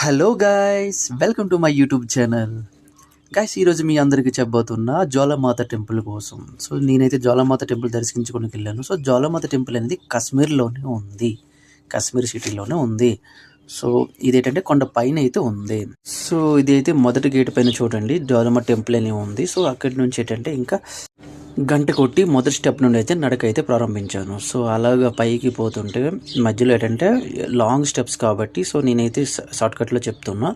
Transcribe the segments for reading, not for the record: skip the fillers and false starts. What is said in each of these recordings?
Hello guys, welcome to my YouTube channel. Guys, ఈరోజు మీ అందరికీ చెప్పబోతున్న జ్వాలామాత temple కోసం. సో నేనైతే జ్వాలామాత టెంపుల్ దర్శించుకోనికి వెళ్ళాను. సో జ్వాలామాత టెంపుల్ అనేది కాశ్మీర్లోనే ఉంది, కాశ్మీర్ సిటీలోనే ఉంది. సో ఇదేంటంటే కొండ పైన అయితే ఉంది. సో ఇదైతే మొదటి గేట్ పైన చూడండి, జ్వాలామాత టెంపుల్ అని ఉంది. సో అక్కడి నుంచి ఏంటంటే ఇంకా గంట కొట్టి మొదటి స్టెప్ నుండి అయితే నడక అయితే ప్రారంభించాను. సో అలాగా పైకి పోతుంటే మధ్యలో ఏంటంటే లాంగ్ స్టెప్స్ కాబట్టి సో నేనైతే షార్ట్కట్లో చెప్తున్నా,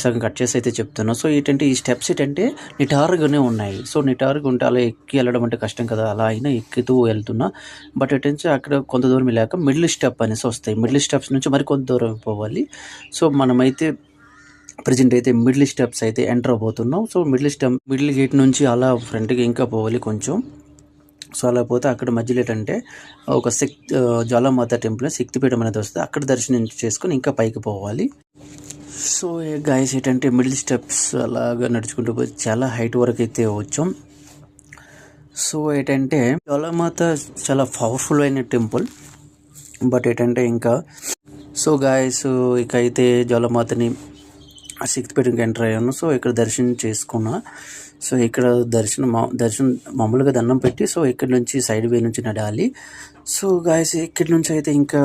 సగం కట్ చేసి అయితే చెప్తున్నా. సో ఏంటంటే ఈ స్టెప్స్ ఏంటంటే నిటారుగానే ఉన్నాయి. సో నిటారుగా ఉంటే అలా ఎక్కి వెళ్ళడం అంటే కష్టం కదా, అలా అయినా ఎక్కుతూ వెళ్తున్నా. బట్ ఏంటంటే అక్కడ కొంత దూరం వెళ్ళాక మిడిల్ స్టెప్ అనేసి వస్తాయి. మిడిల్ స్టెప్స్ నుంచి మరి కొంత దూరం పోవాలి. సో మనమైతే ప్రజెంట్ అయితే మిడిల్ స్టెప్స్ అయితే ఎంటర్ అవబోతున్నాం. సో మిడిల్ గేట్ నుంచి అలా ఫ్రంట్కి ఇంకా పోవాలి కొంచెం. సో అలా పోతే అక్కడ మధ్యలో ఏంటంటే ఒక జ్వాలామాత టెంపుల్ శక్తిపీఠం అనేది వస్తుంది, అక్కడ దర్శనం చేసుకొని ఇంకా పైకి పోవాలి. సో గాయస్ ఏంటంటే మిడిల్ స్టెప్స్ అలాగా నడుచుకుంటూ పోయి చాలా హైట్ వరకు అయితే వచ్చాం. సో ఏంటంటే జ్వాలామాత చాలా పవర్ఫుల్ అయిన టెంపుల్. బట్ ఏంటంటే ఇంకా సో గాయస్ ఇక అయితే జ్వాలామాతని శక్తిపీఠంకి ఎంటర్ అయ్యాను. సో ఇక్కడ దర్శనం చేసుకున్నా. సో ఇక్కడ దర్శనం మామూలుగా దండం పెట్టి సో ఇక్కడ నుంచి సైడ్ వే నుంచి నడాలి. సో గాయస్ ఇక్కడ నుంచి అయితే ఇంకా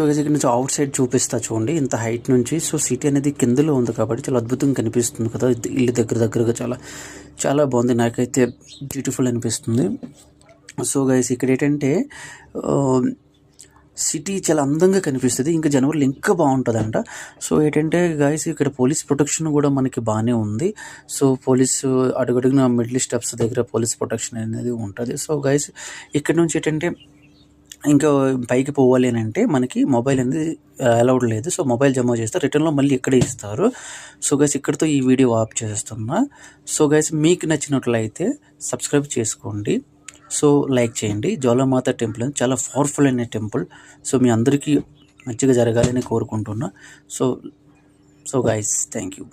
ఇక్కడ నుంచి అవుట్ సైడ్ చూపిస్తా చూడండి, ఇంత హైట్ నుంచి. సో సిటీ అనేది కిందలో ఉంది కాబట్టి చాలా అద్భుతంగా కనిపిస్తుంది కదా, ఇల్లు దగ్గరగా చాలా చాలా బాగుంది, నాకైతే బ్యూటిఫుల్ అనిపిస్తుంది. సో గాయస్ ఇక్కడ ఏంటంటే సిటీ చాలా అందంగా కనిపిస్తుంది, ఇంకా జనవరిలో ఇంకా బాగుంటుందంట. సో ఏంటంటే గాయస్ ఇక్కడ పోలీస్ ప్రొటెక్షన్ కూడా మనకి బాగానే ఉంది. సో పోలీసు అడుగడుగున మిడిల్ స్టెప్స్ దగ్గర పోలీస్ ప్రొటెక్షన్ అనేది ఉంటుంది. సో గాయస్ ఇక్కడ నుంచి ఏంటంటే ఇంకా పైకి పోవాలి అని అంటే మనకి మొబైల్ అనేది అలౌడ్ లేదు. సో మొబైల్ జమ చేస్తే రిటర్న్లో మళ్ళీ ఇక్కడే ఇస్తారు. సో గైస్ ఇక్కడితో ఈ వీడియో ఆఫ్ చేస్తున్నా. సో గైస్ మీకు నచ్చినట్లయితే సబ్స్క్రైబ్ చేసుకోండి, సో లైక్ చేయండి. జ్వాలామాత టెంపుల్ అని చాలా పవర్ఫుల్ అయిన టెంపుల్. సో మీ అందరికీ మంచిగా జరగాలని కోరుకుంటున్నా. So guys thank you.